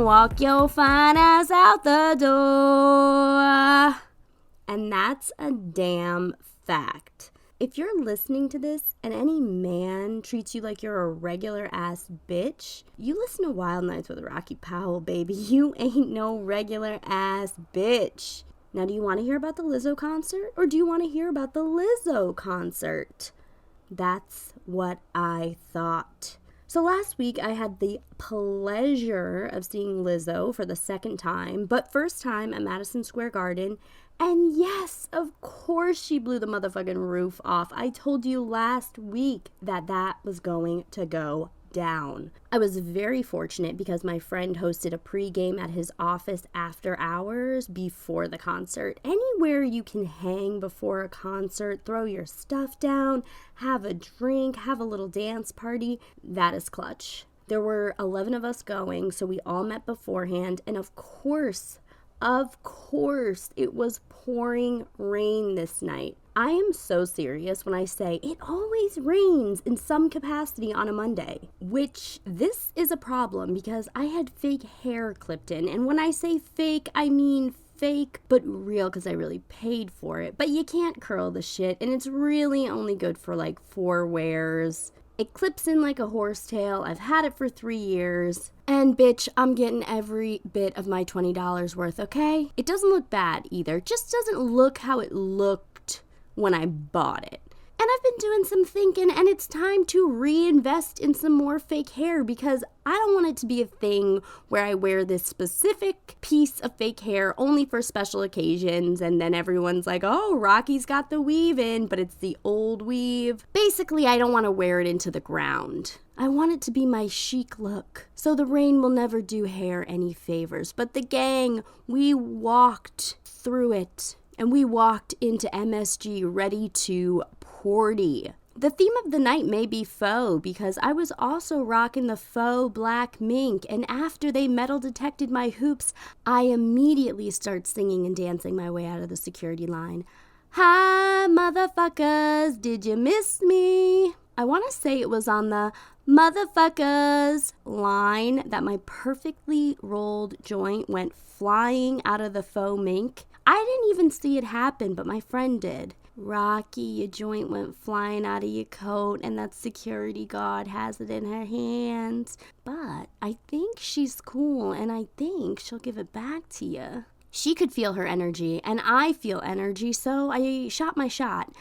walk your fine ass out the door. And that's a damn fact. If you're listening to this and any man treats you like you're a regular ass bitch, you listen to Wild Nights with Rocky Powell, baby. You ain't no regular ass bitch. Now, do you want to hear about the Lizzo concert or do you want to hear about the Lizzo concert? That's what I thought. So last week I had the pleasure of seeing Lizzo for the second time, but first time at Madison Square Garden. And yes, of course she blew the motherfucking roof off. I told you last week that was going to go down. I was very fortunate because my friend hosted a pregame at his office after hours before the concert. Anywhere you can hang before a concert, throw your stuff down, have a drink, have a little dance party, that is clutch. There were 11 of us going, so we all met beforehand, and of course, it was pouring rain this night. I am so serious when I say it always rains in some capacity on a Monday, which this is a problem because I had fake hair clipped in. And when I say fake, I mean fake, but real because I really paid for it. But you can't curl the shit, and it's really only good for like 4 wears. It clips in like a horsetail. I've had it for 3 years. And bitch, I'm getting every bit of my $20 worth, okay? It doesn't look bad either. It just doesn't look how it looked when I bought it. And I've been doing some thinking, and it's time to reinvest in some more fake hair because I don't want it to be a thing where I wear this specific piece of fake hair only for special occasions, and then everyone's like, oh, Rocky's got the weave in, but it's the old weave. Basically, I don't want to wear it into the ground. I want it to be my chic look, so the rain will never do hair any favors. But the gang, we walked through it, and we walked into MSG ready to party. The theme of the night may be faux because I was also rocking the faux black mink, and after they metal detected my hoops, I immediately start singing and dancing my way out of the security line. Hi, motherfuckers, did you miss me? I want to say it was on the motherfuckers line that my perfectly rolled joint went flying out of the faux mink. I didn't even see it happen, but my friend did. Rocky, your joint went flying out of your coat, and that security guard has it in her hands. But I think she's cool, and I think she'll give it back to you. She could feel her energy, and I feel energy, so I shot my shot.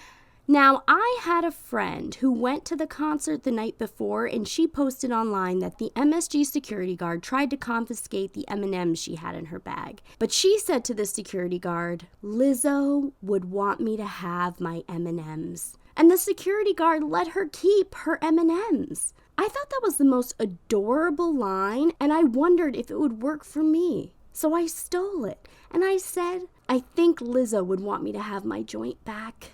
Now, I had a friend who went to the concert the night before, and she posted online that the MSG security guard tried to confiscate the M&Ms she had in her bag. But she said to the security guard, Lizzo would want me to have my M&Ms. And the security guard let her keep her M&Ms. I thought that was the most adorable line, and I wondered if it would work for me. So I stole it, and I said, I think Lizzo would want me to have my joint back.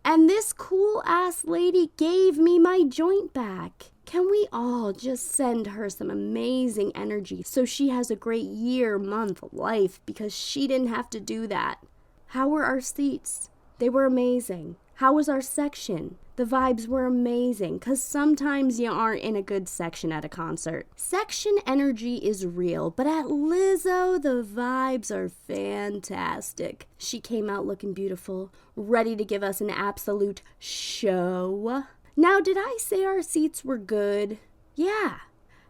And this cool-ass lady gave me my joint back. Can we all just send her some amazing energy so she has a great year, month, life, because she didn't have to do that? How were our seats? They were amazing. How was our section? The vibes were amazing, because sometimes you aren't in a good section at a concert. Section energy is real, but at Lizzo, the vibes are fantastic. She came out looking beautiful, ready to give us an absolute show. Now, did I say our seats were good? Yeah.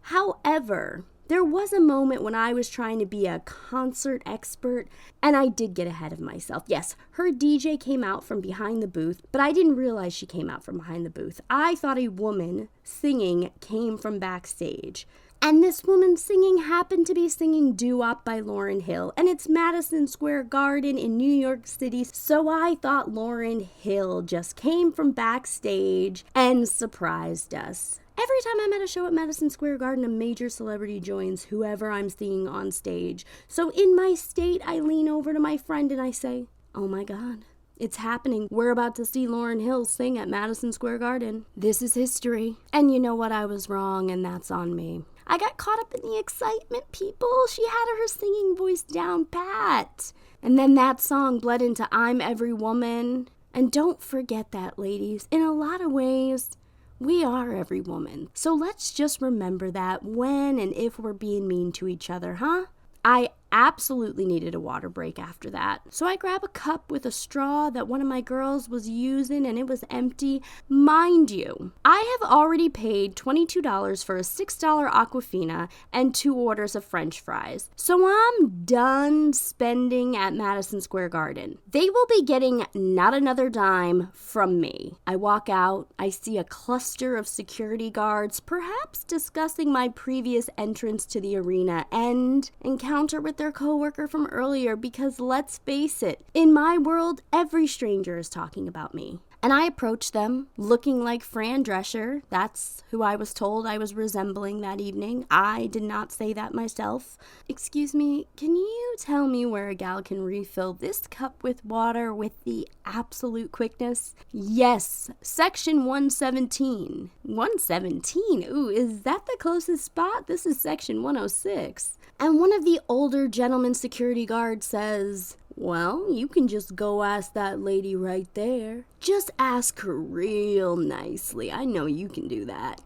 However, there was a moment when I was trying to be a concert expert, and I did get ahead of myself. Yes, her DJ came out from behind the booth, but I didn't realize she came out from behind the booth. I thought a woman singing came from backstage. And this woman singing happened to be singing Doo-Wop by Lauryn Hill, and it's Madison Square Garden in New York City, so I thought Lauryn Hill just came from backstage and surprised us. Every time I'm at a show at Madison Square Garden, a major celebrity joins whoever I'm seeing on stage. So in my state, I lean over to my friend and I say, oh my God, it's happening. We're about to see Lauryn Hill sing at Madison Square Garden. This is history. And you know what? I was wrong, and that's on me. I got caught up in the excitement, people. She had her singing voice down pat. And then that song bled into I'm Every Woman. And don't forget that, ladies. In a lot of ways, We are every woman. So let's just remember that when and if we're being mean to each other, huh? I absolutely needed a water break after that. So I grab a cup with a straw that one of my girls was using and it was empty. Mind you, I have already paid $22 for a $6 Aquafina and 2 orders of French fries. So I'm done spending at Madison Square Garden. They will be getting not another dime from me. I walk out, I see a cluster of security guards, perhaps discussing my previous entrance to the arena and encounter with their coworker from earlier, because let's face it, in my world, every stranger is talking about me. And I approached them looking like Fran Drescher. That's who I was told I was resembling that evening. I did not say that myself. Excuse me, can you tell me where a gal can refill this cup with water with the absolute quickness? Yes, section 117. 117? Ooh, is that the closest spot? This is section 106. And one of the older gentleman security guards says, well, you can just go ask that lady right there. Just ask her real nicely. I know you can do that.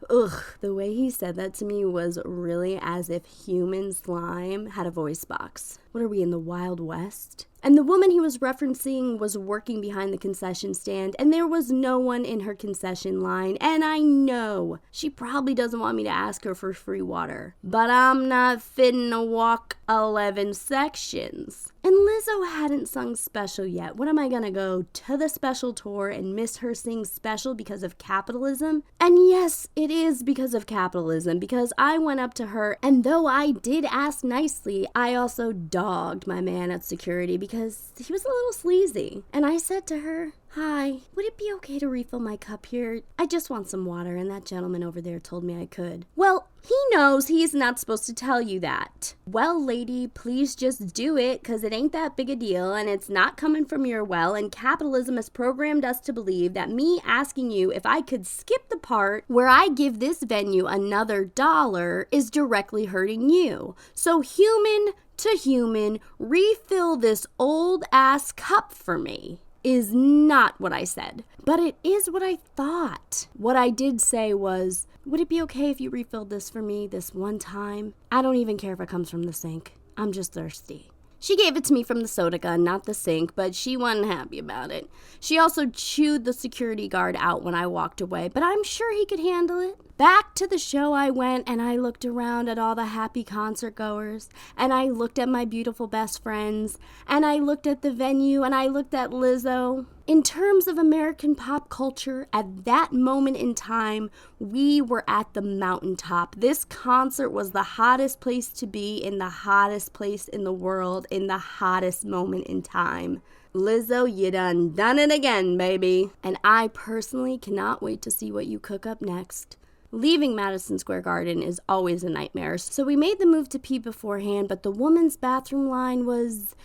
Ugh, the way he said that to me was really as if human slime had a voice box. What are we, in the Wild West? And the woman he was referencing was working behind the concession stand, and there was no one in her concession line, and I know she probably doesn't want me to ask her for free water. But I'm not fitting to walk 11 sections. And Lizzo hadn't sung Special yet. What am I gonna go to the Special tour and miss her sing Special because of capitalism? And yes, it is because of capitalism, because I went up to her, and though I did ask nicely, I also dogged my man at security because he was a little sleazy. And I said to her, hi, would it be okay to refill my cup here? I just want some water, and that gentleman over there told me I could. Well, he knows he's not supposed to tell you that. Well, lady, please just do it, because it ain't that big a deal, and it's not coming from your well, and capitalism has programmed us to believe that me asking you if I could skip the part where I give this venue another $1 is directly hurting you. So human to human, refill this old-ass cup for me. Is not what I said, but it is what I thought. What I did say was, would it be okay if you refilled this for me this one time? I don't even care if it comes from the sink. I'm just thirsty. She gave it to me from the soda gun, not the sink, but she wasn't happy about it. She also chewed the security guard out when I walked away, but I'm sure he could handle it. Back to the show I went, and I looked around at all the happy concert goers, and I looked at my beautiful best friends, and I looked at the venue, and I looked at Lizzo. In terms of American pop culture, at that moment in time, we were at the mountaintop. This concert was the hottest place to be in the hottest place in the world, in the hottest moment in time. Lizzo, you done it again, baby. And I personally cannot wait to see what you cook up next. Leaving Madison Square Garden is always a nightmare, so we made the move to pee beforehand, but the women's bathroom line was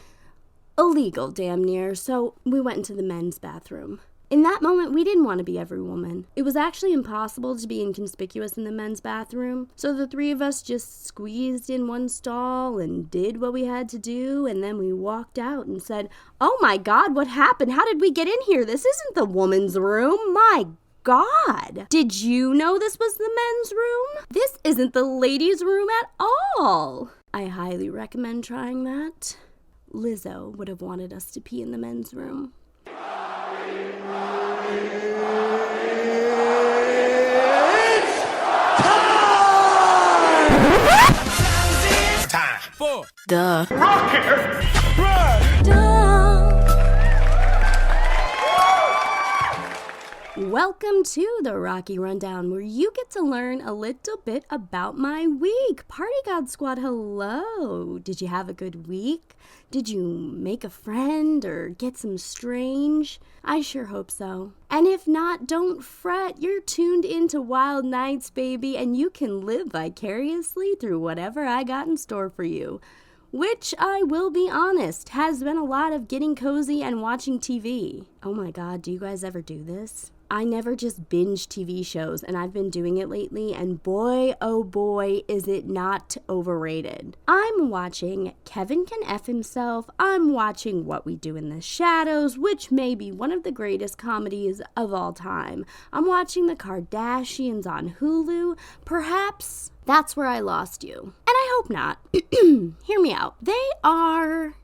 illegal, damn near, so we went into the men's bathroom. In that moment, we didn't want to be every woman. It was actually impossible to be inconspicuous in the men's bathroom, so the 3 of us just squeezed in one stall and did what we had to do, and then we walked out and said, oh my God, what happened? How did we get in here? This isn't the woman's room. My God. Did you know this was the men's room? This isn't the ladies' room at all. I highly recommend trying that. Lizzo would have wanted us to pee in the men's room. It's time for Duh. Welcome to the Rocky Rundown, where you get to learn a little bit about my week. Party God Squad, hello. Did you have a good week? Did you make a friend or get some strange? I sure hope so. And if not, don't fret. You're tuned into Wild Nights, baby, and you can live vicariously through whatever I got in store for you. Which, I will be honest, has been a lot of getting cozy and watching TV. Oh my God, do you guys ever do this? I never just binge TV shows, and I've been doing it lately, and boy, oh boy, is it not overrated. I'm watching Kevin Can F Himself. I'm watching What We Do in the Shadows, which may be one of the greatest comedies of all time. I'm watching The Kardashians on Hulu. Perhaps that's where I lost you. And I hope not. Hear me out. They are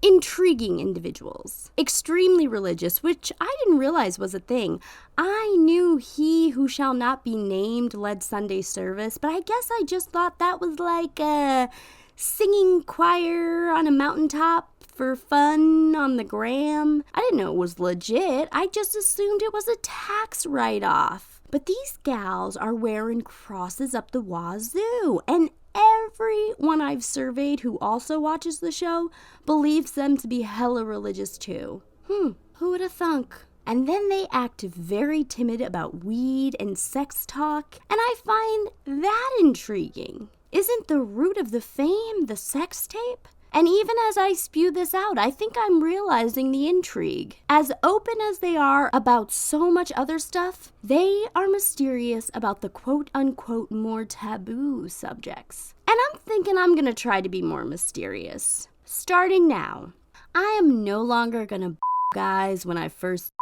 intriguing individuals, extremely religious, which I didn't realize was a thing. I knew He Who Shall Not Be Named led Sunday service, but I guess I just thought that was like a singing choir on a mountaintop for fun on the gram. I didn't know it was legit. I just assumed it was a tax write-off. But these gals are wearing crosses up the wazoo, and everyone I've surveyed who also watches the show believes them to be hella religious too. Who would have thunk? And then they act very timid about weed and sex talk, and I find that intriguing. Isn't the root of the fame the sex tape? And even as I spew this out, I think I'm realizing the intrigue. As open as they are about so much other stuff, they are mysterious about the quote-unquote more taboo subjects. And I'm thinking I'm gonna try to be more mysterious. Starting now, I am no longer gonna guys when I first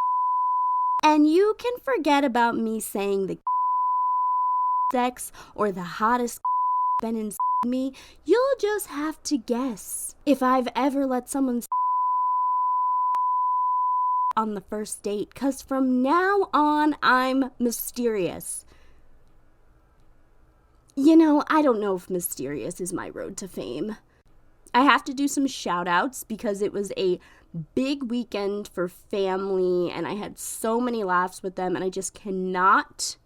and you can forget about me saying the sex or the hottest been in me. You'll just have to guess if I've ever let someone on the first date, cause from now on I'm mysterious. You know, I don't know if mysterious is my road to fame. I have to do some shout outs because it was a big weekend for family and I had so many laughs with them, and I just cannot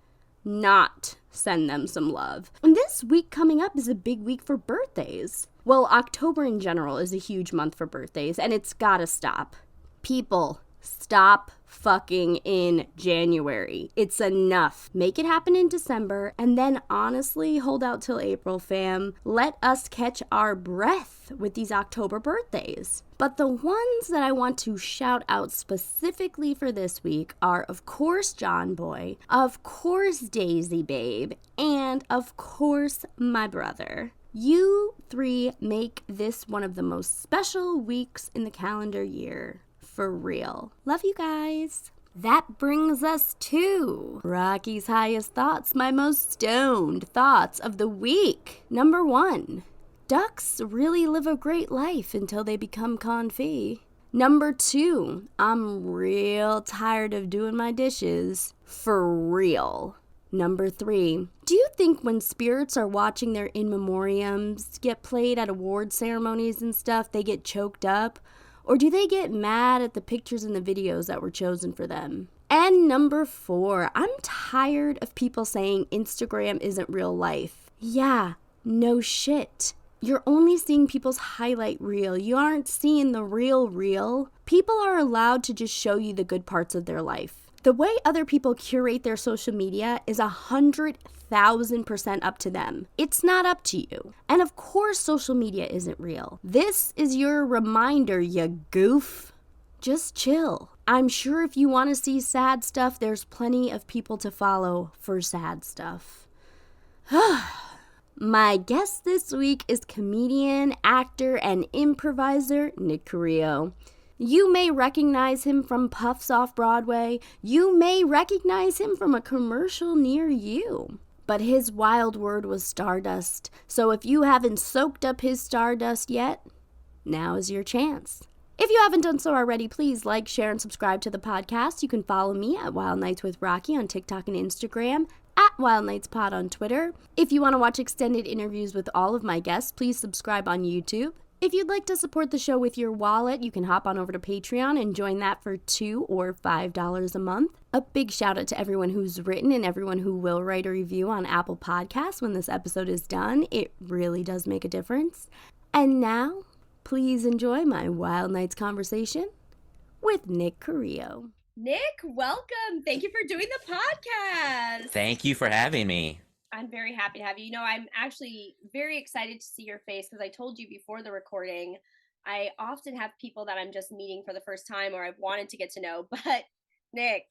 not send them some love. And this week coming up is a big week for birthdays. Well, October in general is a huge month for birthdays, and it's gotta stop. People, stop fucking in January. It's enough. Make it happen in December, and then honestly, hold out till April, fam. Let us catch our breath with these October birthdays. But the ones that I want to shout out specifically for this week are, of course, John Boy, of course, Daisy Babe, and of course, my brother. You three make this one of the most special weeks in the calendar year. For real. Love you guys. That brings us to Rocky's highest thoughts, my most stoned thoughts of the week. Number 1. Ducks really live a great life until they become confit. Number 2. I'm real tired of doing my dishes. For real. Number 3. Do you think when spirits are watching their in memoriams get played at award ceremonies and stuff, they get choked up? Or do they get mad at the pictures and the videos that were chosen for them? And number 4, I'm tired of people saying Instagram isn't real life. Yeah, no shit. You're only seeing people's highlight reel. You aren't seeing the real. People are allowed to just show you the good parts of their life. The way other people curate their social media is 100,000% up to them. It's not up to you. And of course, social media isn't real. This is your reminder, you goof. Just chill. I'm sure if you want to see sad stuff, there's plenty of people to follow for sad stuff. My guest this week is comedian, actor, and improviser Nick Carrillo. You may recognize him from Puffs Off-Broadway. You may recognize him from a commercial near you. But his wild word was stardust. So if you haven't soaked up his stardust yet, now is your chance. If you haven't done so already, please like, share, and subscribe to the podcast. You can follow me at Wild Nights with Rocky on TikTok and Instagram, at Wild Nights Pod on Twitter. If you want to watch extended interviews with all of my guests, please subscribe on YouTube. If you'd like to support the show with your wallet, you can hop on over to Patreon and join that for $2 or $5 a month. A big shout out to everyone who's written and everyone who will write a review on Apple Podcasts when this episode is done. It really does make a difference. And now, please enjoy my Wild Nights conversation with Nick Carrillo. Nick, welcome. Thank you for doing the podcast. Thank you for having me. I'm very happy to have you. You know, I'm actually very excited to see your face because I told you before the recording, I often have people that I'm just meeting for the first time or I've wanted to get to know. But Nick,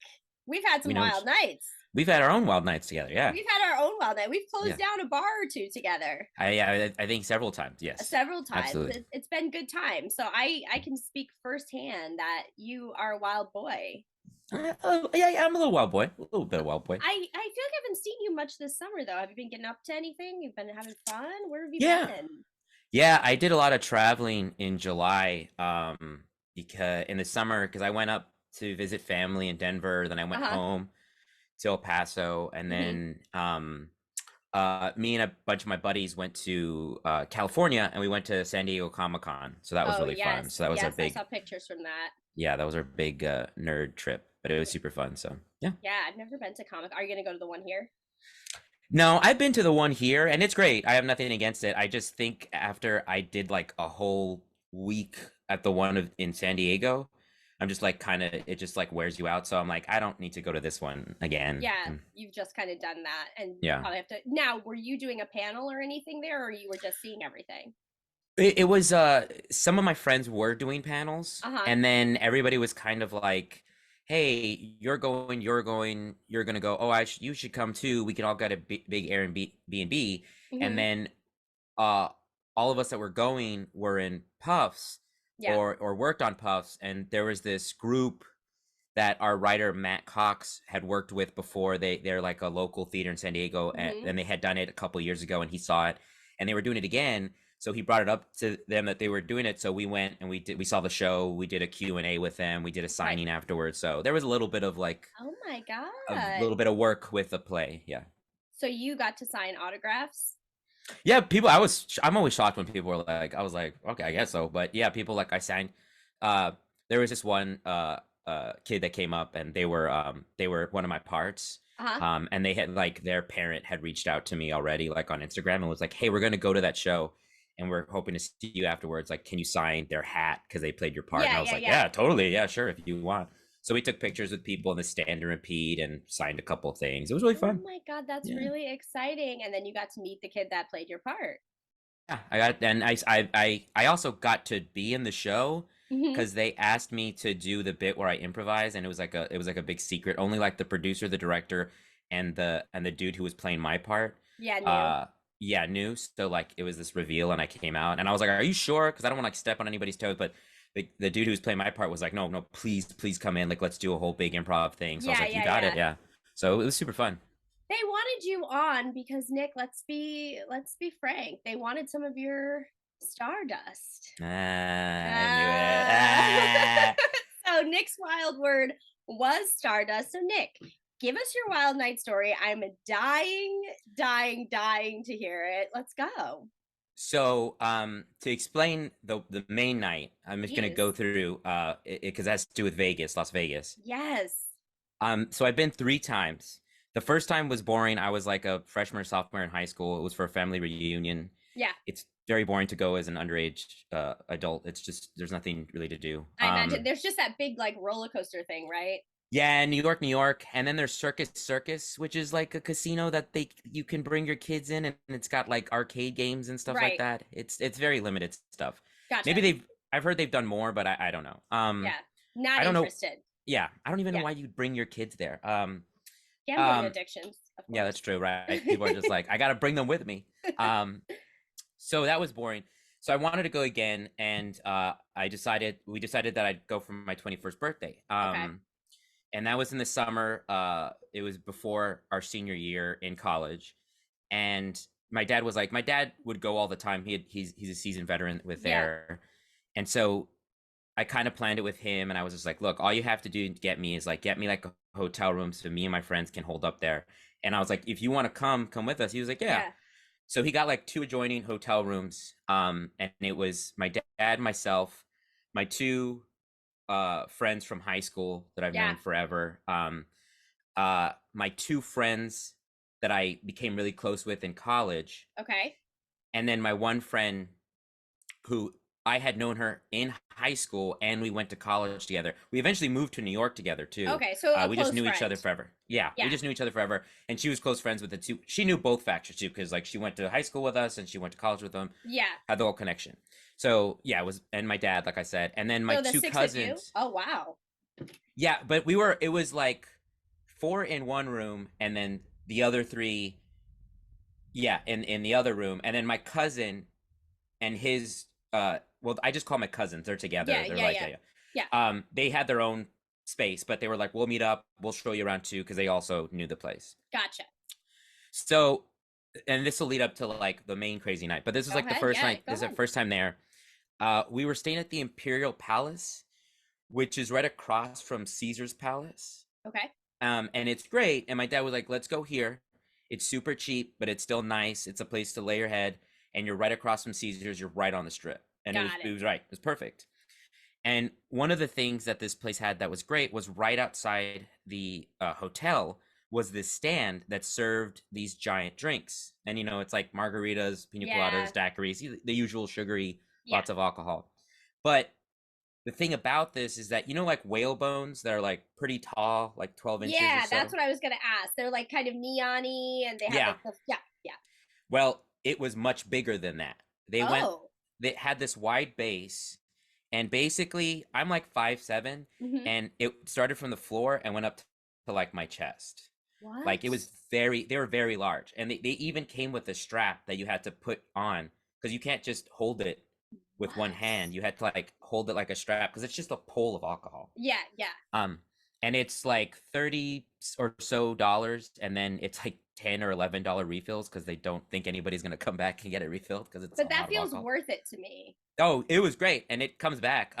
We've had some We know wild nights. we've had our own wild nights together. Yeah. We've had our own wild night. We've closed Yeah. down a bar or two together I think several times. Yes. several times. Absolutely. It's been good time. So I can speak firsthand that you are a wild boy. Yeah, I'm a little wild boy. A little bit of wild boy. I feel like I haven't seen you much this summer though. Have you been getting up to anything? You've been having fun? Where have you Yeah. been? Yeah, I did a lot of traveling in July, because in the summer, because I went up to visit family in Denver, then I went home to El Paso, and then me and a bunch of my buddies went to California, and we went to San Diego Comic-Con, so that was really fun. So that was our big, I saw pictures from that. yeah, that was our big nerd trip, but it was super fun. So yeah. Yeah, I've never been to Comic. Are you gonna go to the one here? No, I've been to the one here, and it's great. I have nothing against it. I just think after I did like a whole week at the one in San Diego, I'm just like it just like wears you out. So I'm like, I don't need to go to this one again. Yeah, you've just kind of done that, and Yeah. you probably have to. Now, were you doing a panel or anything there, or you were just seeing everything? It was some of my friends were doing panels, and then everybody was kind of like, hey, you're gonna go. Oh, you should come too. We can all get a big Airbnb. And then all of us that were going were in Puffs or worked on Puffs, and there was this group that our writer Matt Cox had worked with before. They're like a local theater in San Diego, and they had done it a couple years ago, and he saw it, and they were doing it again. So he brought it up to them that they were doing it. So we went and we saw the show. We did a Q&A with them. We did a signing afterwards. So there was a little bit of like, oh my God, a little bit of work with the play. Yeah. So you got to sign autographs? Yeah. I'm always shocked when people were like, I was like, okay, I guess so. But yeah, people like I signed, there was this one, kid that came up, and they were one of my parts. And they had like, their parent had reached out to me already, like on Instagram, and was like, hey, we're going to go to that show, and we're hoping to see you afterwards. Like, can you sign their hat? Because they played your part. And I was like, yeah, totally. Yeah, sure. If you want. So we took pictures with people in the stand and repeat and signed a couple of things. It was really fun. Oh my God, that's really exciting. And then you got to meet the kid that played your part. Yeah, I also got to be in the show because they asked me to do the bit where I improvise, and it was like a big secret. Only like the producer, the director, and the dude who was playing my part. Yeah, knew. So like it was this reveal, and I came out, and I was like, "Are you sure?" Because I don't want to like step on anybody's toes. But the dude who was playing my part was like, "No, please come in. Like, let's do a whole big improv thing." So I was like, "You got it, yeah." So it was super fun. They wanted you on because Nick, let's be frank, they wanted some of your stardust. I knew it. So Nick's wild word was stardust. So Nick, give us your wild night story. I'm dying to hear it. Let's go. So to explain the main night, I'm just gonna go through because it has to do with Las Vegas. Yes. So I've been 3 times. The first time was boring. I was like a freshman or sophomore in high school. It was for a family reunion. Yeah. It's very boring to go as an underage adult. It's just, there's nothing really to do. I imagine there's just that big like roller coaster thing, right? Yeah, New York. And then there's Circus, which is like a casino that you can bring your kids in, and it's got like arcade games and stuff like that. It's very limited stuff. Gotcha. Maybe I've heard they've done more, but I don't know. Yeah. Not I don't interested. know. Yeah. I don't even know why you'd bring your kids there. Gambling addictions. Yeah, that's true, right? People are just like, I gotta bring them with me. So that was boring. So I wanted to go again, and we decided that I'd go for my 21st birthday. And that was in the summer. It was before our senior year in college, and my dad would go all the time. He's a seasoned veteran with there, and so I kind of planned it with him, and I was just like, look, all you have to do to get me like a hotel room so me and my friends can hold up there. And I was like, if you want to come with us. He was like, yeah. So he got like 2 adjoining hotel rooms. And it was my dad, myself, my 2 friends from high school that I've known forever. My 2 friends that I became really close with in college. Okay. And then my one friend who I had known her in high school, and we went to college together. We eventually moved to New York together too. Okay, so we just knew each other forever. Yeah, we just knew each other forever, and she was close friends with the 2. She knew both factions too, because like she went to high school with us and she went to college with them. Yeah, had the whole connection. So yeah, it was, and my dad, like I said, and then my 2 cousins. Oh wow. Yeah, but it was like 4 in one room, and then the other 3, yeah, in the other room. And then my cousin and his well, I just call my cousins. They're together. Yeah, They're yeah, like, yeah. yeah, Yeah. yeah. They had their own space, but they were like, we'll meet up. We'll show you around too, because they also knew the place. Gotcha. So, and this will lead up to like the main crazy night. But this was Go like the ahead. first Yeah, night. go This is the ahead. first time there. We were staying at the Imperial Palace, which is right across from Caesar's Palace. Okay. And it's great. And my dad was like, let's go here. It's super cheap, but it's still nice. It's a place to lay your head, and you're right across from Caesar's. You're right on the strip, and Got it it. was right. It was perfect. And one of the things that this place had that was great was right outside the hotel was this stand that served these giant drinks. And it's like margaritas, pina Yeah. coladas, daiquiris, the usual sugary, Yeah. lots of alcohol. But the thing about this is that like whale bones that are like pretty tall, like 12 inches or Yeah, so. that's what I was gonna ask. They're like kind of neon-y, and they have Yeah. like the yeah. Well, it was much bigger than that. Oh. They had this wide base, and basically I'm like 5'7", Mhm. and it started from the floor and went up to like my chest. What? Like they were very large, and they even came with a strap that you had to put on, because you can't just hold it with one What? hand. You had to like hold it like a strap, because it's just a pole of alcohol. Yeah, yeah. And it's like $30 or so, and then it's like $10 or $11 refills, because they don't think anybody's gonna come back and get it refilled, because it's But a that lot of feels alcohol. worth it to me. Oh, it was great, and it comes back.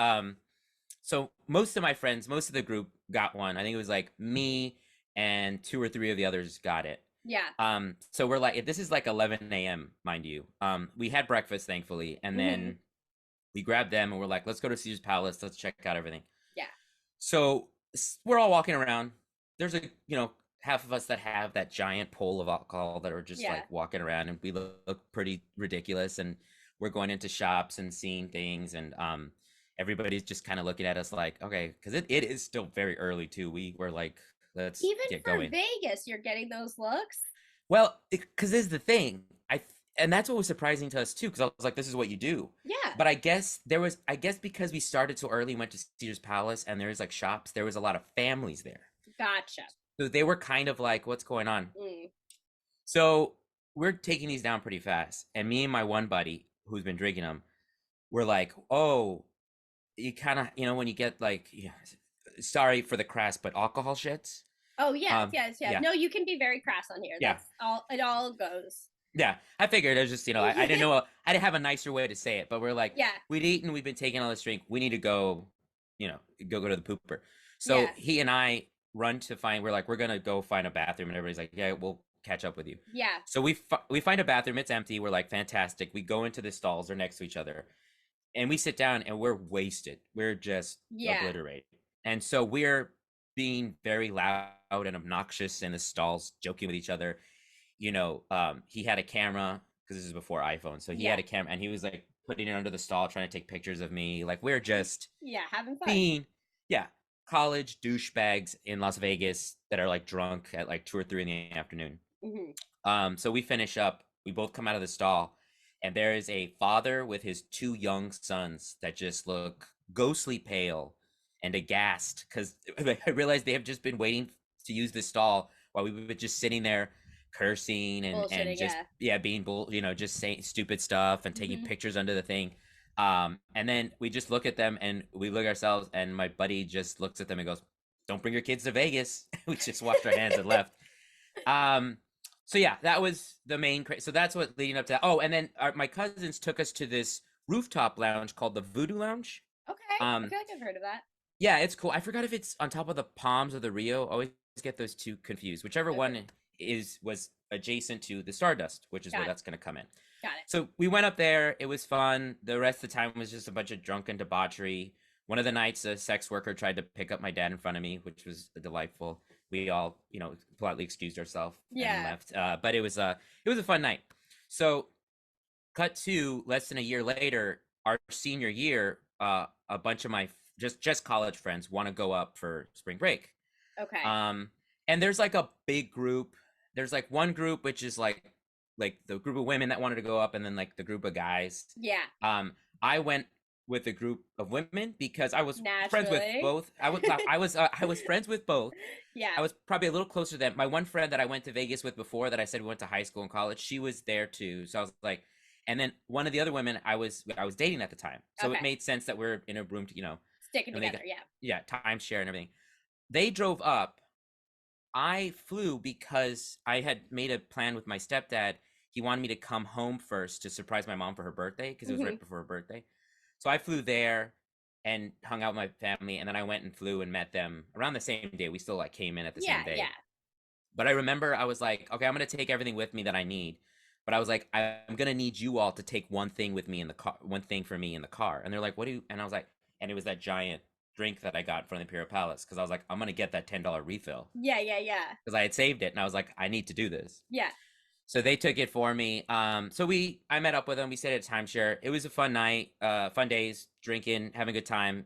So most of my friends, most of the group got one. I think it was like me and 2 or 3 of the others got it. Yeah. So we're like, this is like 11 a.m., mind you. We had breakfast, thankfully, and then we grabbed them and we're like, let's go to Caesar's Palace. Let's check out everything. Yeah. So we're all walking around. There's half of us that have that giant pole of alcohol that are just Yeah. like walking around, and we look pretty ridiculous. And we're going into shops and seeing things, and everybody's just kind of looking at us like, okay, because it is still very early too. We were like, let's Even get for going. Vegas, you're getting those looks. Well, because this is the thing. And that's what was surprising to us too, because I was like, this is what you do. Yeah. But I guess because we started so early and went to Caesar's Palace, and there was like shops, there was a lot of families there. Gotcha. So they were kind of like, what's going on? Mm. So we're taking these down pretty fast. And me and my one buddy who's been drinking them, we're like, oh, you kind of, when you get like, sorry for the crass, but alcohol shits. Oh, yes, yes. yeah. No, you can be very crass on here. Yeah. That's all, it all goes. Yeah, I figured it was just, I didn't know, I didn't have a nicer way to say it, but we're like, Yeah. we'd eaten, we've been taking all this drink, we need to go, go to the pooper. So Yeah. he and I run to find, we're like, we're going to go find a bathroom, and everybody's like, yeah, we'll catch up with you. Yeah. So we find a bathroom, it's empty, we're like, fantastic. We go into the stalls, they're next to each other, and we sit down, and we're wasted. We're just obliterated. And so we're being very loud and obnoxious in the stalls, joking with each other. He had a camera, because this is before iPhone, so he had a camera, and he was like putting it under the stall, trying to take pictures of me. Like, we're just having fun. being college douchebags in Las Vegas that are like drunk at like 2 or 3 in the afternoon. So we finish up, we both come out of the stall, and there is a father with his 2 young sons that just look ghostly pale and aghast, because I realized they have just been waiting to use this stall while we were just sitting there cursing and just being just saying stupid stuff and taking pictures under the thing. And then we just look at them, and we look at ourselves, and my buddy just looks at them and goes, don't bring your kids to Vegas. We just washed our hands and left. So yeah, that was the main so that's what leading up to that. Oh, and then my cousins took us to this rooftop lounge called the Voodoo Lounge. Okay. I feel like I've heard of that. Yeah, it's cool. I forgot if it's on top of the Palms or the Rio. I always get those two confused. Whichever one was adjacent to the Stardust, which is where that's going to come in. Got it. So we went up there. It was fun. The rest of the time was just a bunch of drunken debauchery. One of the nights, a sex worker tried to pick up my dad in front of me, which was delightful. We all, politely excused ourselves and left. But it was a fun night. So, cut to less than a year later, our senior year, a bunch of my just college friends want to go up for spring break. Okay. And there's like a big group. There's like one group which is like the group of women that wanted to go up, and then like the group of guys. Yeah. I went with a group of women because I was friends with Naturally. both. I was friends with both. Yeah. I was probably a little closer to them. My one friend that I went to Vegas with before, that I said we went to high school and college, she was there too. So I was like, and then one of the other women I was dating at the time, so it Okay. made sense that we're in a room, Sticking and they together. got, Yeah. timeshare and everything. They drove up. I flew because I had made a plan with my stepdad. He wanted me to come home first to surprise my mom for her birthday because it was right before her birthday. So I flew there and hung out with my family, and then I went and flew and met them around the same day. We still like came in at the Yeah. same day. Yeah. But I remember I was like, okay, I'm gonna take everything with me that I need. But I was like, I'm gonna need you all to take one thing with me in the car, one thing for me in the car. And they're like, what do you? And I was like, and it was that giant drink that I got from the Imperial Palace because I was like, I'm gonna get that $10 refill Yeah. Yeah. Yeah. because I had saved it, and I was like, I need to do this. Yeah. So they took it for me. So I met up with them. We stayed at a timeshare. It was a fun night, fun days, drinking, having a good time.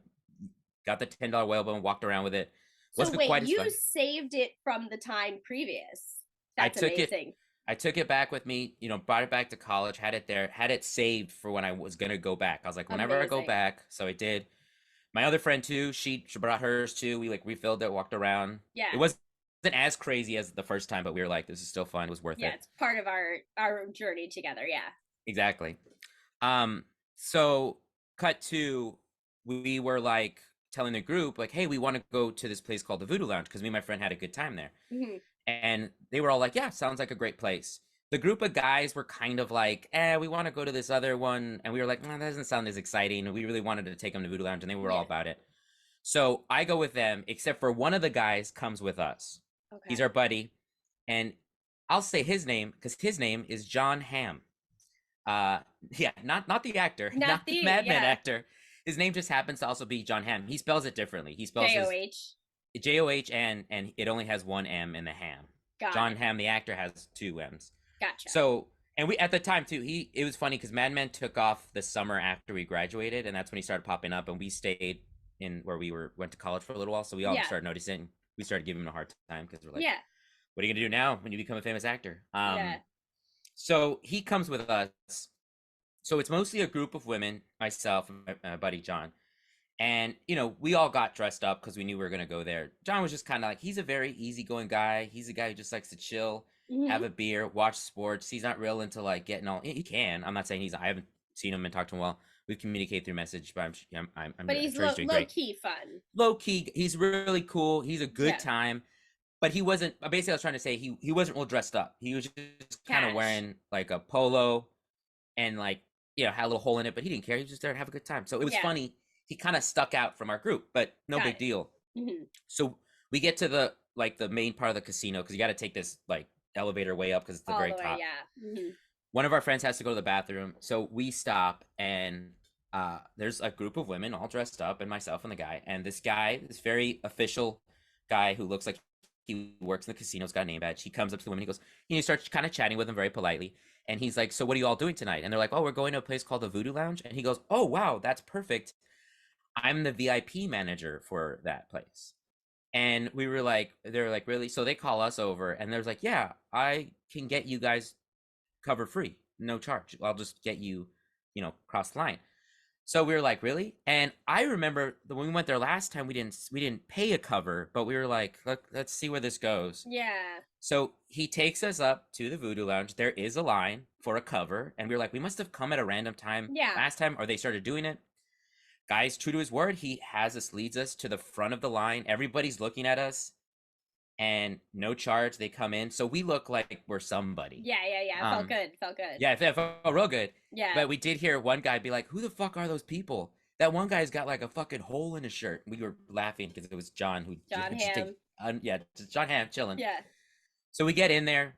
Got the $10 whalebone, walked around with it. So Wasn't wait, quite as you fun. saved it from the time previous. I That's took it. amazing. I took it back with me. Brought it back to college. Had it there. Had it saved for when I was gonna go back. I was like, whenever I go Amazing. back. So I did. My other friend too. She brought hers too. We like refilled it, walked around. Yeah. It wasn't as crazy as the first time, but we were like, this is still fun. It was worth Yeah, it. it's part of our journey together. Yeah. Exactly. So cut to, we were like telling the group like, hey, we want to go to this place called the Voodoo Lounge because me and my friend had a good time there. And they were all like, yeah, sounds like a great place. The group of guys were kind of like, we want to go to this other one. And we were like, that doesn't sound as exciting. We really wanted to take them to Voodoo Lounge, and they were all about it. So I go with them, except for one of the guys comes with us. Okay. He's our buddy. And I'll say his name because his name is John Hamm. Yeah, not the actor, not the Mad Men actor. His name just happens to also be John Hamm. He spells it differently. He spells J-O-H. J-O-H, and it only has one M in the Ham. John Hamm, the actor, has two M's. Gotcha. So, and we at the time too, it was funny because Mad Men took off the summer after we graduated, and that's when he started popping up, and we stayed in where we went to college for a little while, so we all started noticing. We started giving him a hard time because we're like, what are you gonna do now when you become a famous actor? So he comes with us. So it's mostly a group of women, myself and my buddy John. And, we all got dressed up because we knew we were going to go there. John was just kind of like, he's a very easygoing guy. He's a guy who just likes to chill, have a beer, watch sports. He's not real into like getting all, he can. I'm not saying I haven't seen him and talked to him well. We've communicated through message, but but he's sure doing great. Low-key fun. Low-key. He's really cool. He's a good time. But he wasn't, basically I was trying to say he wasn't real dressed up. He was just kind of wearing like a polo and like, had a little hole in it, but he didn't care. He was just there to have a good time. So it was funny. He kind of stuck out from our group, but no big deal. So we get to the main part of the casino because you got to take this like elevator way up because it's the very top. One of our friends has to go to the bathroom, so we stop, and there's a group of women all dressed up, and myself and the guy, and this very official guy who looks like he works in the casino's got a name badge. He comes up to the women, he goes, he starts kind of chatting with them very politely. And he's like, so what are you all doing tonight? And they're like, oh, we're going to a place called the Voodoo Lounge. And he goes, oh, wow, that's perfect. I'm the VIP manager for that place. And we were like, they're like, really? So they call us over, and they're like, yeah, I can get you guys cover free, no charge. I'll just get you, cross the line. So we were like, really? And I remember when we went there last time, we didn't pay a cover, but we were like, let's see where this goes. Yeah. So he takes us up to the Voodoo Lounge. There is a line for a cover, and we were like, we must have come at a random time last time, or they started doing it. Guy's true to his word. He leads us to the front of the line. Everybody's looking at us, and no charge. They come in, so we look like we're somebody. Yeah. Felt good. Yeah, it felt real good. Yeah. But we did hear one guy be like, "Who the fuck are those people?" That one guy's got like a fucking hole in his shirt. We were laughing because it was John who. John Hamm. John Hamm chilling. Yeah. So we get in there.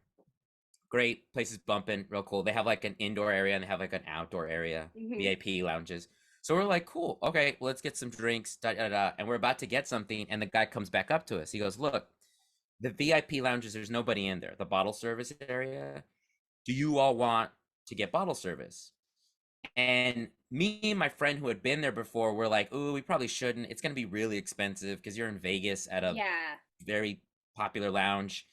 Great, place is bumping, real cool. They have like an indoor area and they have like an outdoor area, VIP lounges. So we're like, cool, okay, well, let's get some drinks, and we're about to get something, and the guy comes back up to us. He goes, look, the VIP lounges, there's nobody in there. The bottle service area, do you all want to get bottle service? And me and my friend who had been there before were like, ooh, we probably shouldn't. It's going to be really expensive because you're in Vegas at a very popular lounge.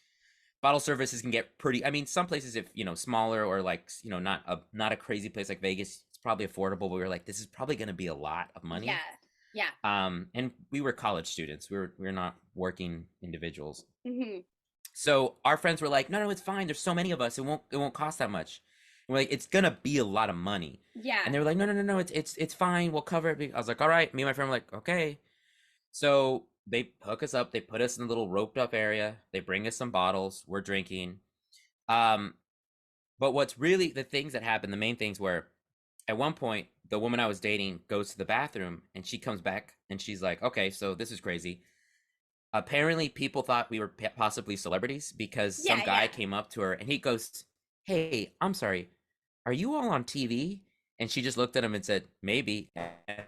Bottle services can get pretty, some places, if, smaller or like, not a crazy place like Vegas, it's it's probably affordable, but we were like, this is probably going to be a lot of money. Yeah. Yeah. And we were college students. We were not working individuals. Hmm. So our friends were like, no, it's fine. There's so many of us. It won't cost that much. And we're like, it's gonna be a lot of money. Yeah. And they were like, no, it's fine. We'll cover it. I was like, all right. Me and my friend were like, okay. So they hook us up. They put us in a little roped up area. They bring us some bottles. We're drinking. Um, but what's really the things that happened, the main things were, at one point, the woman I was dating goes to the bathroom and she comes back and she's like, okay, so this is crazy. Apparently people thought we were possibly celebrities because some guy came up to her and he goes, hey, I'm sorry, are you all on TV? And she just looked at him and said, maybe, and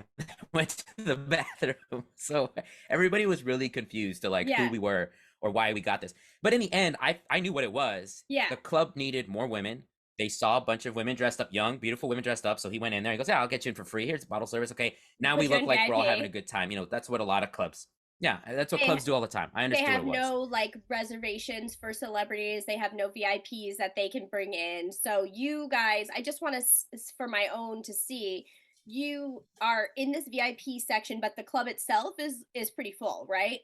went to the bathroom. So everybody was really confused to like who we were or why we got this. But in the end, I knew what it was. Yeah. The club needed more women. They saw a bunch of women dressed up, young, beautiful women dressed up. So he went in there. He goes, yeah, I'll get you in for free. Here's bottle service. Okay. Now we look like we're all having a good time. You know, that's what a lot of clubs. Yeah, that's what clubs do all the time. I understood They have what it was. no like reservations for celebrities. They have no VIPs that they can bring in. So you guys, I just want to, for my own to see, you are in this VIP section, but the club itself is pretty full, right?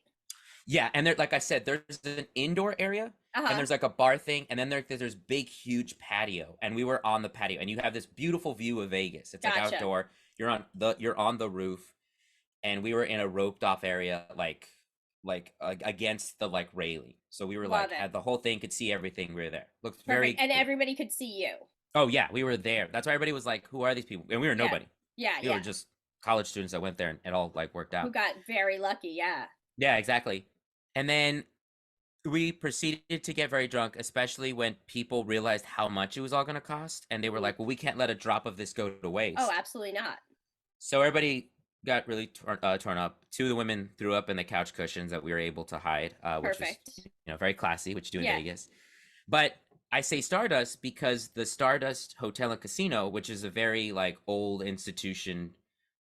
Yeah, and there, like I said, there's an indoor area, and there's like a bar thing, and then there's big, huge patio, and we were on the patio, and you have this beautiful view of Vegas. It's like outdoor. You're on the roof, and we were in a roped off area, like against the like railing. So we were like, the whole thing could see everything. We were there. Looked very and everybody could see you. Oh yeah, we were there. That's why everybody was like, "Who are these people?" And we were nobody. Yeah, we were just college students that went there, and it all like worked out. Who got very lucky? Yeah. Yeah, exactly. And then we proceeded to get very drunk, especially when people realized how much it was all going to cost, and they were like, "Well, we can't let a drop of this go to waste." Oh, absolutely not. So everybody got really torn up. Two of the women threw up in the couch cushions that we were able to hide, which was very classy, which you do in Vegas. But I say Stardust because the Stardust Hotel and Casino, which is a very like old institution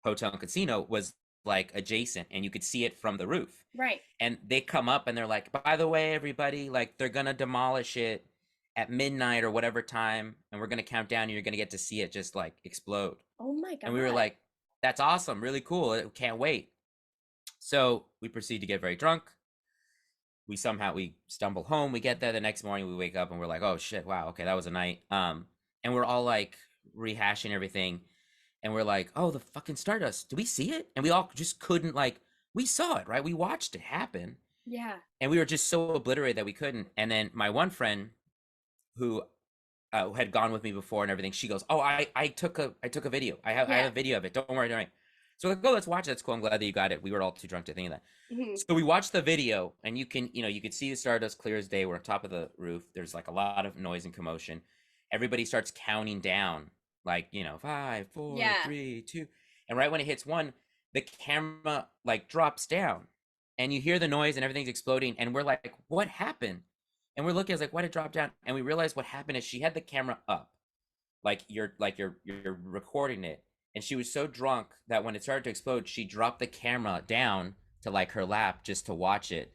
hotel and casino, was like adjacent, and you could see it from the roof. Right. And they come up and they're like, by the way, everybody, like they're gonna demolish it at midnight or whatever time, and we're gonna count down, and you're gonna get to see it just like explode. Oh my god. And we were like, that's awesome, really cool, can't wait. So we proceed to get very drunk. We stumble home. We get there the next morning. We wake up and we're like, oh shit, wow, okay, that was a night. And we're all like rehashing everything, and we're like, oh, the fucking Stardust, do we see it? And we all just couldn't, like, we saw it, right? We watched it happen. Yeah. And we were just so obliterated that we couldn't. And then my one friend who had gone with me before and everything, she goes, oh, I took a video. I have a video of it. Don't worry. So we're like, oh, let's watch it. That's cool. I'm glad that you got it. We were all too drunk to think of that. Mm-hmm. So we watched the video, and you could see the Stardust clear as day. We're on top of the roof. There's like a lot of noise and commotion. Everybody starts counting down, like, 5, 4, 3, 2. And right when it hits 1, the camera like drops down, and you hear the noise and everything's exploding. And we're like, what happened? And we're looking, I was like, why did it drop down? And we realized what happened is she had the camera up, like you're recording it. And she was so drunk that when it started to explode, she dropped the camera down to like her lap just to watch it.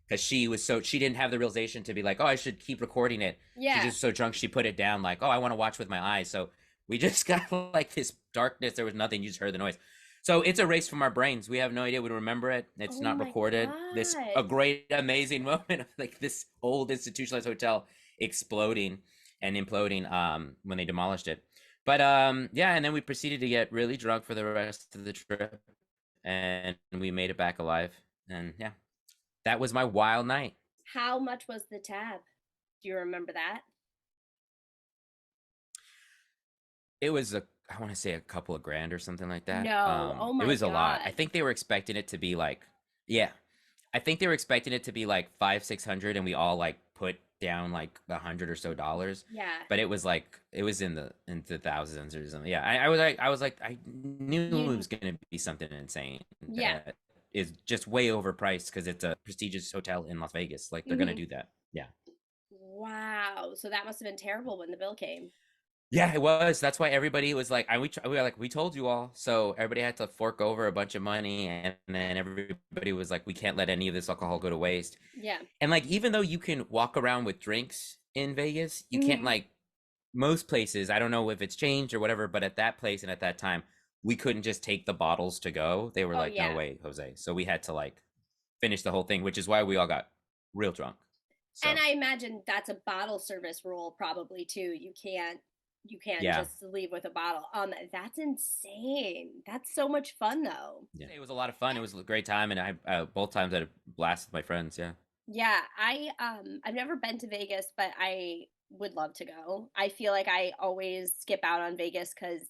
Because she didn't have the realization to be like, oh, I should keep recording it. Yeah. She just so drunk, she put it down like, oh, I want to watch with my eyes. So we just got like this darkness. There was nothing. You just heard the noise. So it's erased from our brains. We have no idea. We don't remember it. It's not recorded. God. A great, amazing moment of like this old institutionalized hotel exploding and imploding when they demolished it. But and then we proceeded to get really drunk for the rest of the trip, and we made it back alive. And yeah, that was my wild night. How much was the tab? Do you remember that? It was I want to say a couple of grand or something like that. No, oh my god. It was a lot. I think they were expecting it to be like, I think they were expecting it to be like $500-600, and we all like put down like $100 or so. Yeah. But it was like, it was in the thousands or something. Yeah. I was like, I knew it was going to be something insane. Yeah. That is just way overpriced because it's a prestigious hotel in Las Vegas. Like they're going to do that. Yeah. Wow. So that must have been terrible when the bill came. Yeah, it was. That's why everybody was like, we were like, we told you all. So everybody had to fork over a bunch of money, and then everybody was like, we can't let any of this alcohol go to waste. Yeah. And like, even though you can walk around with drinks in Vegas, you can't like most places, I don't know if it's changed or whatever, but at that place and at that time, we couldn't just take the bottles to go. They were Oh like, no yeah. way, Jose. So we had to like finish the whole thing, which is why we all got real drunk. And So I imagine that's a bottle service rule probably too. You can't yeah. just leave with a bottle. That's insane. That's so much fun though. Yeah. It was a lot of fun. It was a great time. And I both times I had a blast with my friends. Yeah. Yeah, I've never been to Vegas, but I would love to go. I feel like I always skip out on Vegas cuz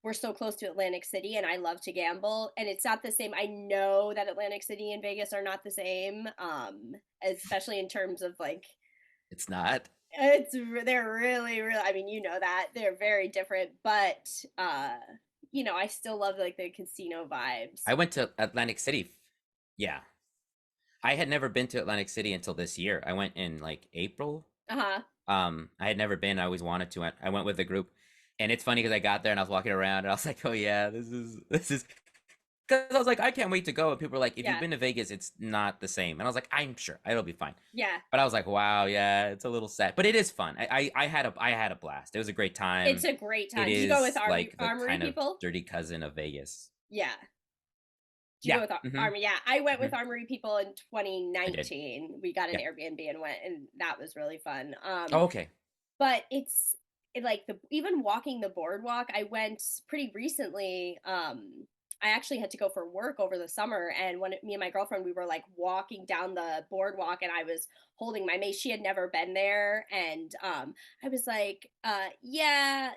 we're so close to Atlantic City and I love to gamble and it's not the same. I know that Atlantic City and Vegas are not the same especially in terms of like It's not. they're really I mean, you know that. They're very different, but I still love like the casino vibes. I went to Atlantic City. Yeah. I had never been to Atlantic City until this year. I went in like April. Uh-huh. I had never been. I always wanted to. I went with a group, and it's funny because I got there and I was walking around and I was like, "Oh yeah, this is." Because I was like, I can't wait to go. And people were like, if you've Yeah. been to Vegas, it's not the same. And I was like, I'm sure it'll be fine. Yeah. But I was like, wow, yeah, it's a little sad, but it is fun. I had a blast. It was a great time. It's a great time. It Did you go with is like the Armory kind of people? dirty cousin of Vegas. Yeah. Did you Yeah. go with Mm-hmm. Armory? Yeah. I went with Mm-hmm. Armory people in I did. 2019. We got an Yeah. Airbnb and went, and that was really fun. Oh, okay. But like the even walking the boardwalk, I went pretty recently. I actually had to go for work over the summer, and when me and my girlfriend we were like walking down the boardwalk, and I was holding my mace. She had never been there, and I was like, yeah,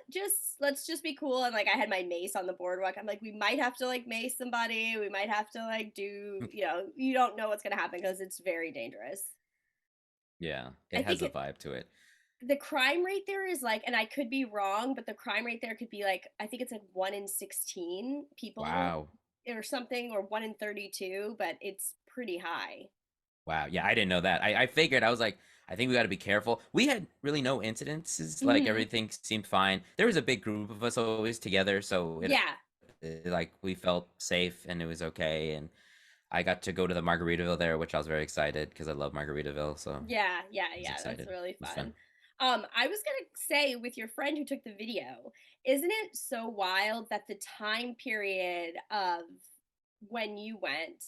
let's just be cool. And like I had my mace on the boardwalk. I'm like, we might have to like mace somebody. We might have to like do, you don't know what's gonna happen because it's very dangerous. Yeah. I It think has a vibe to it. the crime rate there is like, and I could be wrong, but the crime rate there could be like, I think it's like 1 in 16 people Wow. or something, or 1 in 32, but it's pretty high. Wow. Yeah, I didn't know that. I figured. I was like, I think we got to be careful. We had really no incidences. Like Hmm. everything seemed fine. There was a big group of us always together, so Yeah. like we felt safe and it was okay. And I got to go to the Margaritaville there, which I was very excited because I love Margaritaville. So Yeah. Yeah. I was Yeah. That's excited. It really was fun. fun. I was gonna say with your friend who took the video, isn't it so wild that the time period of when you went,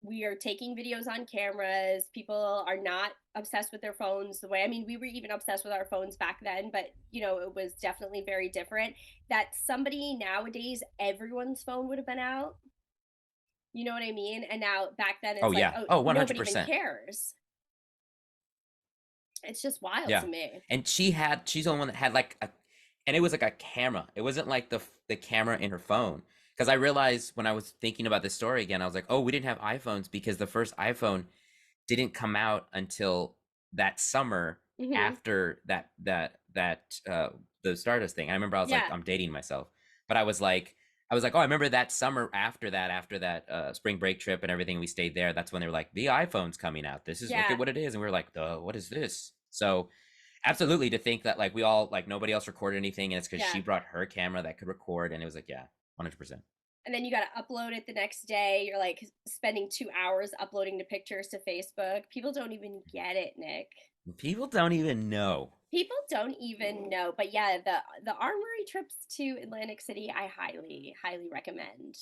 we are taking videos on cameras. People are not obsessed with their phones the way, I mean, we were even obsessed with our phones back then, but it was definitely very different. That somebody nowadays, everyone's phone would have been out. You know what I mean? And now back then Oh it's like, yeah. oh, Oh, nobody even 100%. cares. It's just wild Yeah. to me. And she's the only one that had like and it was like a camera. It wasn't like the camera in her phone. Because I realized when I was thinking about this story again, I was like, oh, we didn't have iPhones because the first iPhone didn't come out until that summer Hmm. after that the Stardust thing. I remember I was like, Yeah. I'm dating myself, but I was like, oh, I remember that summer after that spring break trip and everything. We stayed there. That's when they were like, the iPhone's coming out. Look Yeah. at what it is, and we were like, what is this? So absolutely to think that like we all like nobody else recorded anything, and it's because Yeah. she brought her camera that could record, and it was like, yeah, 100%. And then you got to upload it the next day. You're like spending 2 hours uploading the pictures to Facebook. People don't even get it, Nick. People don't even know. People don't even know. But yeah, the Armory trips to Atlantic City, I highly recommend.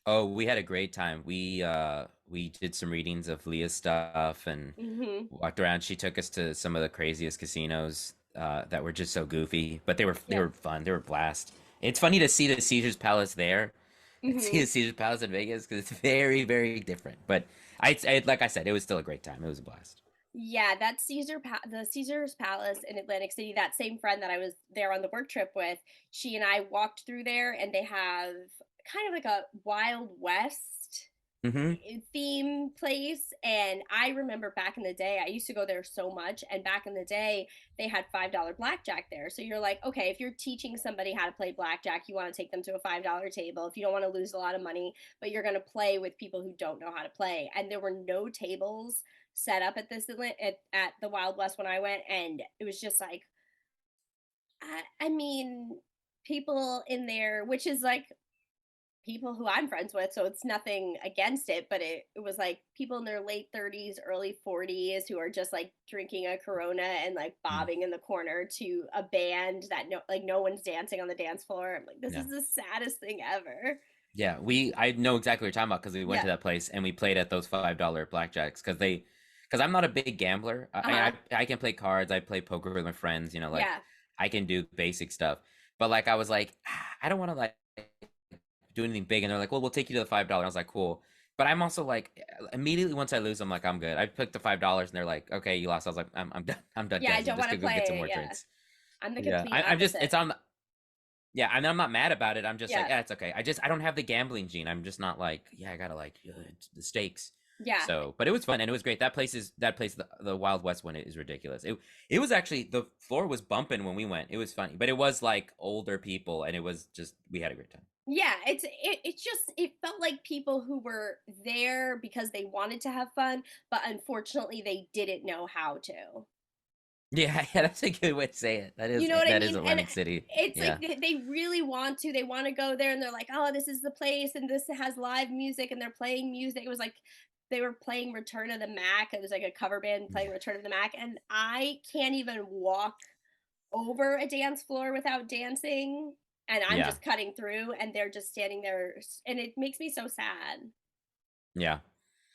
Oh, we had a great time. We did some readings of Leah's stuff and Hmm. walked around. She took us to some of the craziest casinos that were just so goofy, but they Yeah. were fun. They were a blast. It's funny to see the Caesar's Palace there and see Hmm. the Caesar's Palace in Vegas because it's very, very different. But like I said, it was still a great time. It was a blast. Yeah, that the Caesar's Palace in Atlantic City, that same friend that I was there on the work trip with, she and I walked through there and they have kind of like a Wild West Hmm. theme place. And I remember back in the day, I used to go there so much, and back in the day they had $5 blackjack there. So you're like, okay, if you're teaching somebody how to play blackjack, you want to take them to a $5 table if you don't want to lose a lot of money, but you're going to play with people who don't know how to play. And there were no tables set up at at the Wild West when I went, and it was just like, I mean, people in there, which is like people who I'm friends with, so it's nothing against it, but it was like people in their late 30s, early 40s who are just like drinking a Corona and like Mm, bobbing in the corner to a band that no one's dancing on the dance floor. I'm like, this yeah. is the saddest thing ever. Yeah, I know exactly what you're talking about because we went Yeah. to that place and we played at those $5 blackjacks because I'm not a big gambler. Uh-huh. I can play cards, I play poker with my friends, you know, like Yeah. I can do basic stuff. But like I was like, I don't want to like do anything big, and they're like, well, we'll take you to the $5. I was like, cool. But I'm also like, immediately once I lose, I'm like, I'm good. I picked the $5, and they're like, okay, you lost. I was like, I'm done. I'm done Yeah, I dancing. don't Just want to to go get some play. more Yeah. drinks. I'm the Yeah, complete I'm just opposite. it's on. Yeah, I mean, I'm not mad about it. I'm just like, Yeah. yeah, it's okay. I don't have the gambling gene. I'm just not like, yeah, I gotta like the stakes. Yeah. So, but it was fun and it was great. The Wild West one is ridiculous. It was actually the floor was bumping when we went. It was funny, but it was like older people and it was just we had a great time. Yeah, it's just it felt like people who were there because they wanted to have fun, but unfortunately they didn't know how to. Yeah, yeah, that's a good way to say it. You know what I That is mean? And Atlantic City. it's like Yeah, they really want to. They want to go there and they're like, "Oh, this is the place and this has live music and they're playing music." It was like they were playing Return of the Mac. It was like a cover band playing Return of the Mac and I can't even walk over a dance floor without dancing and I'm yeah, just cutting through and they're just standing there and it makes me so sad, yeah.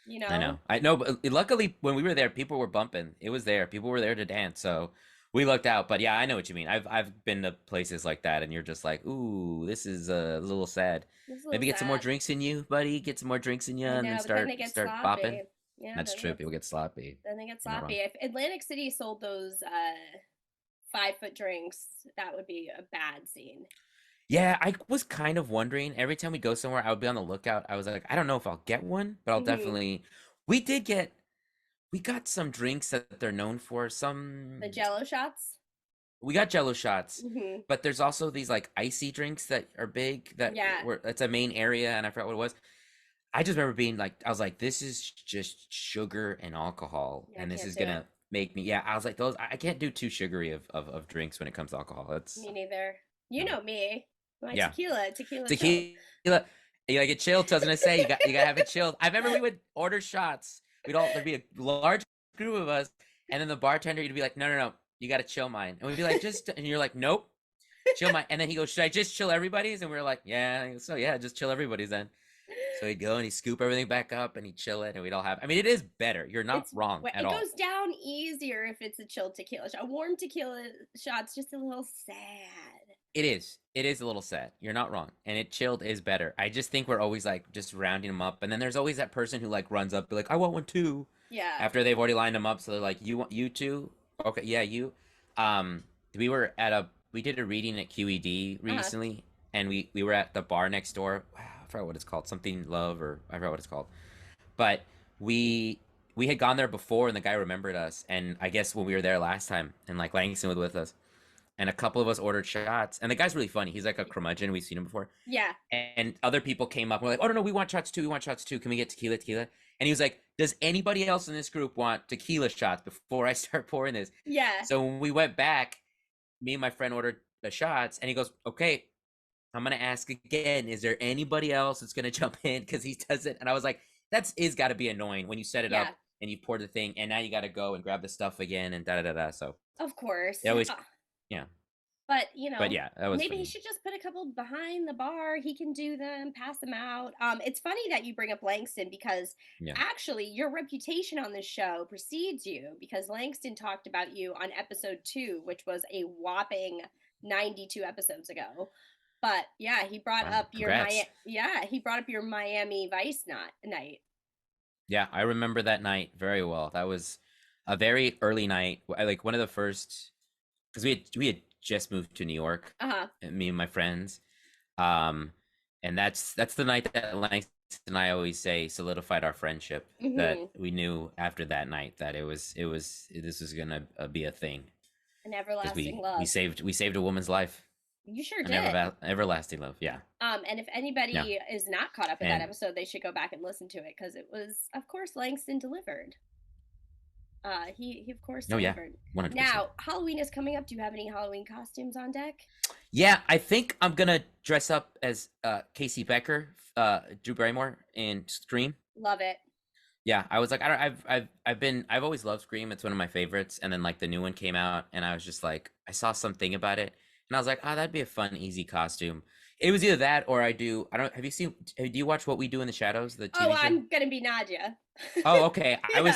you I know. know? I know, but luckily when we were there, people were bumping. It was there. People were there to dance. So we looked out. But yeah, I know what you mean. I've been to places like that, and you're just like, ooh, this is a little sad. It's a little Maybe get some more sad. drinks in you, buddy. Get some more drinks in you, I and then know, but then they get start bopping. sloppy. Yeah, That's true. People get sloppy. then they get You're not sloppy. wrong. If Atlantic City sold those 5 foot drinks, that would be a bad scene. Yeah, I was kind of wondering every time we go somewhere, I would be on the lookout. I was like, I don't know if I'll get one, but I'll Hmm. definitely. We got some drinks that they're known for. The Jello shots. We got Jello shots, Hmm. but there's also these like icy drinks that are big that Yeah, were that's a main area, and I forgot what it was. I just remember being like, I was like, this is just sugar and alcohol, yeah, I and this can't is do it. gonna make me. Yeah, I was like, those I can't do too sugary of drinks when it comes to alcohol. That's Me neither. You no, know me. My yeah, tequila chilled. tequila. You gotta get chilled. I was gonna say you gotta have it chilled. I remember we would order shots. There'd be a large group of us, and then the bartender would be like, no, you gotta chill mine, and we'd be like, just, and you're like, nope, chill mine, and then he goes, should I just chill everybody's? And we were like, yeah, so yeah, just chill everybody's then. So he'd go and he'd scoop everything back up and he'd chill it, and we'd all have. I mean, it is better. You're not wrong at It all. goes down easier if it's a chilled tequila shot. A warm tequila shot's just a little sad. It is. It is a little sad. You're not wrong. And it chilled is better. I just think we're always like just rounding them up. And then there's always that person who like runs up, be like, I want one too. Yeah. After they've already lined them up. So they're like, you want you too? Okay, yeah, you. Um, we did a reading at QED Uh-huh. recently, and we were at the bar next door. Wow, I forgot what it's called. Something Love, or I forgot what it's called. But we had gone there before and the guy remembered us. And I guess when we were there last time and like Langston was with us, and a couple of us ordered shots. And the guy's really funny. He's like a curmudgeon. We've seen him before. Yeah. And other people came up and were like, oh, no, we want shots too. We want shots too. Can we get tequila? And he was like, does anybody else in this group want tequila shots before I start pouring this? Yeah. So when we went back, me and my friend ordered the shots, and he goes, okay, I'm going to ask again. Is there anybody else that's going to jump in? Because he doesn't. And I was like, that's is got to be annoying when you set it up Yeah. and you pour the thing, and now you got to go and grab the stuff again and da. So Of course. it always, yeah. But, But yeah, that was maybe he funny. should just put a couple behind the bar. He can do them, pass them out. It's funny that you bring up Langston because Yeah. actually your reputation on this show precedes you because Langston talked about you on episode 2, which was a whopping 92 episodes ago. But yeah, he brought Wow, up congrats. he brought up your Miami Vice night. Yeah, I remember that night very well. That was a very early night. Like one of the first, because we had just moved to New York, Uh-huh. me and my friends, um, and that's the night that Langston and I always say solidified our friendship. That Hmm. we knew after that night that this was gonna be a thing An because everlasting we love. saved a woman's life, You sure an did. Everlasting love. Yeah, And if yeah, anybody is not caught up with that and episode, they should go back and listen to it because it was, of course, Langston delivered. He of course oh yeah, delivered. 100%. Now Halloween is coming up. Do you have any Halloween costumes on deck? Yeah, I think I'm gonna dress up as Casey Becker, Drew Barrymore in Scream. Love it. Yeah, I was like, I don't, I've always loved Scream. It's one of my favorites. And then like the new one came out, and I was just like, I saw something about it, and I was like, oh, that'd be a fun, easy costume. It was either that or I don't. Have you seen? Do you watch What We Do in the Shadows, the Oh, TV show? I'm gonna be Nadia. Oh, okay. Yeah.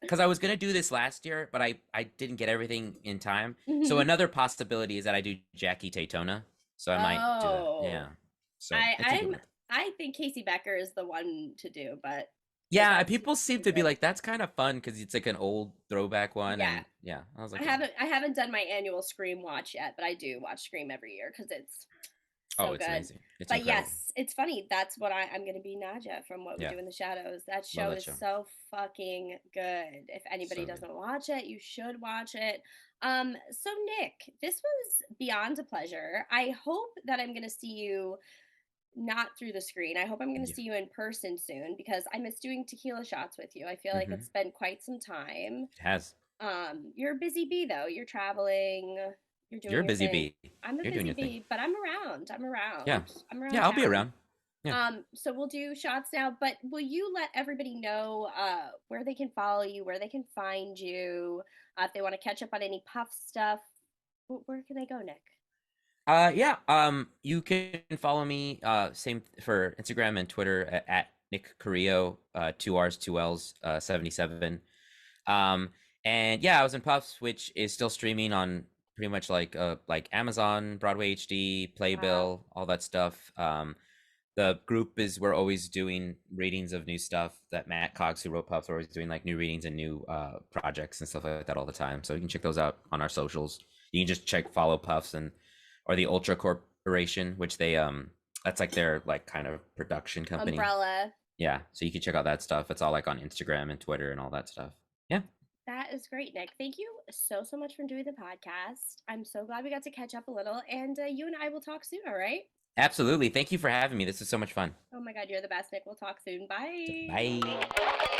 Because I was gonna do this last year, but I didn't get everything in time. So Mhm. another possibility is that I do Jackie Taytona. So I might do that. Oh, Yeah. So I it's a good I'm one. I think Casey Becker is the one to do, but it Yeah, sounds people seem to be stupid. like, that's kind of fun because it's like an old throwback one, Yeah. and yeah, I was I like, yeah. haven't done my annual Scream watch yet, but I do watch Scream every year because it's Oh, so it's good. amazing. It's But incredible. yes, it's funny. That's what I'm going to be Naja from What We Yeah, Do in the Shadows. That love show that is show. so fucking good. If anybody So good. doesn't watch it, you should watch it. So Nick, this was beyond a pleasure. I hope that I'm going to see you not through the screen. I hope I'm going to Yeah. see you in person soon because I miss doing tequila shots with you. I feel like Mm-hmm. it's been quite some time. It has. You're a busy bee though. You're traveling, you're You're doing a your busy thing. bee. I'm a You're doing busy your thing. bee, but I'm around. Yeah. I'm around Yeah, I'll be town. around. Yeah. So we'll do shots now, but will you let everybody know where they can follow you, where they can find you, if they want to catch up on any puff stuff? Where can they go, Nick? Yeah. You can follow me. Same for Instagram and Twitter at Nick Carrillo. 2 R's, 2 L's, 77. Um, and yeah, I was in Puffs, which is still streaming on pretty much like Amazon, Broadway HD, Wow. Playbill, all that stuff. The group is we're always doing readings of new stuff. That Matt Cox, who wrote Puffs, we're always doing like new readings and new projects and stuff like that all the time. So you can check those out on our socials. You can just check follow Puffs and or the Ultra Corporation, which they that's like their like kind of production company. Umbrella. Yeah, so you can check out that stuff. It's all like on Instagram and Twitter and all that stuff. Yeah. That is great, Nick. Thank you so much for doing the podcast. I'm so glad we got to catch up a little, and you and I will talk soon, all right? Absolutely. Thank you for having me. This is so much fun. Oh my God, you're the best, Nick. We'll talk soon. Bye. Bye.